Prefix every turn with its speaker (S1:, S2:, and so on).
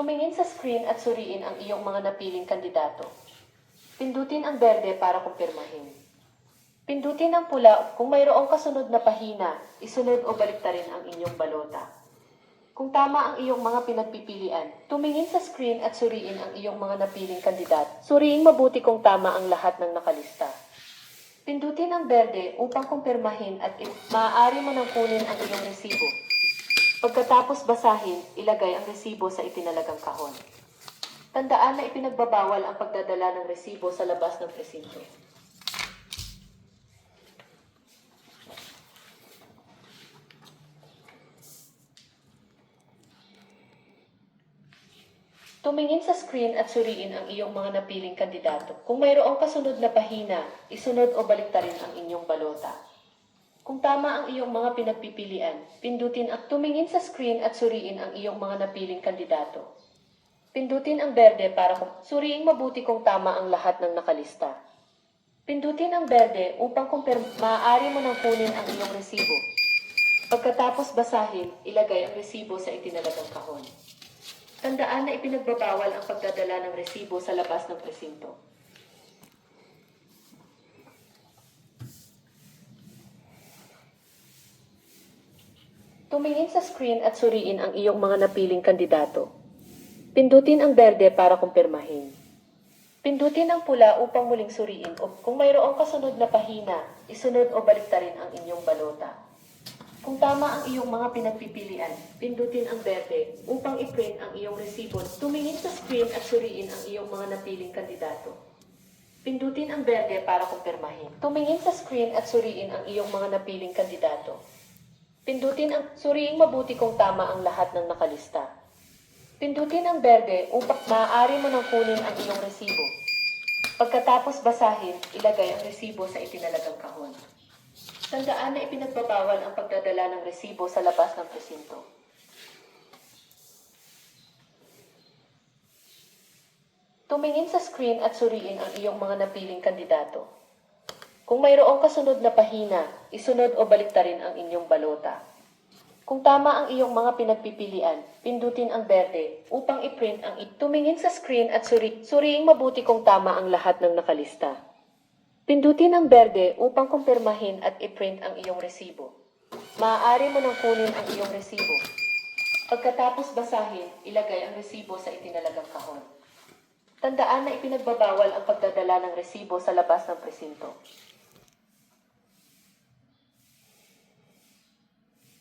S1: Tumingin sa screen at suriin ang iyong mga napiling kandidato. Pindutin ang berde para kumpirmahin. Pindutin ang pula kung mayroong kasunod na pahina, isunod o baliktarin ang inyong balota. Kung tama ang iyong mga pinagpipilian, tumingin sa screen at suriin ang iyong mga napiling kandidato. Suriin mabuti kung tama ang lahat ng nakalista. Pindutin ang berde upang kumpirmahin at maaari mo nang kunin ang iyong resibo. Pagkatapos basahin, ilagay ang resibo sa itinalagang kahon. Tandaan na ipinagbabawal ang pagdadala ng resibo sa labas ng presinto. Tumingin sa screen at suriin ang iyong mga napiling kandidato. Kung mayroong kasunod na pahina, isunod o baliktarin ang inyong balota. Kung tama ang iyong mga pinagpipilian, pindutin ang tumingin sa screen at suriin ang iyong mga napiling kandidato. Pindutin ang berde para suriing mabuti kung tama ang lahat ng nakalista. Pindutin ang berde upang maaari mo nang kunin ang iyong resibo. Pagkatapos basahin, ilagay ang resibo sa itinalagang kahon. Tandaan na ipinagbabawal ang pagdadala ng resibo sa labas ng presinto. Tumingin sa screen at suriin ang iyong mga napiling kandidato. Pindutin ang berde para kumpirmahin. Pindutin ang pula upang muling suriin o kung mayroong kasunod na pahina, isunod o baliktarin ang inyong balota. Kung tama ang iyong mga pinagpipilian, pindutin ang berde upang i-print ang iyong resibo. Tumingin sa screen at suriin ang iyong mga napiling kandidato. Pindutin ang berde para kumpirmahin. Tumingin sa screen at suriin ang iyong mga napiling kandidato. Pindutin ang suriing mabuti kung tama ang lahat ng nakalista. Pindutin ang berde upang maaari mo nang kunin ang iyong resibo. Pagkatapos basahin, ilagay ang resibo sa itinalagang kahon. Tandaan na ipinagbabawal ang pagdadala ng resibo sa labas ng presinto. Tumingin sa screen at suriin ang iyong mga napiling kandidato. Kung mayroong kasunod na pahina, isunod o baliktarin ang inyong balota. Kung tama ang iyong mga pinagpipilian, pindutin ang berde upang i-print ang tumingin sa screen at suriing mabuti kung tama ang lahat ng nakalista. Pindutin ang berde upang kumpirmahin at i-print ang iyong resibo. Maaari mo nang kunin ang iyong resibo. Pagkatapos basahin, ilagay ang resibo sa itinalagang kahon. Tandaan na ipinagbabawal ang pagdadala ng resibo sa labas ng presinto.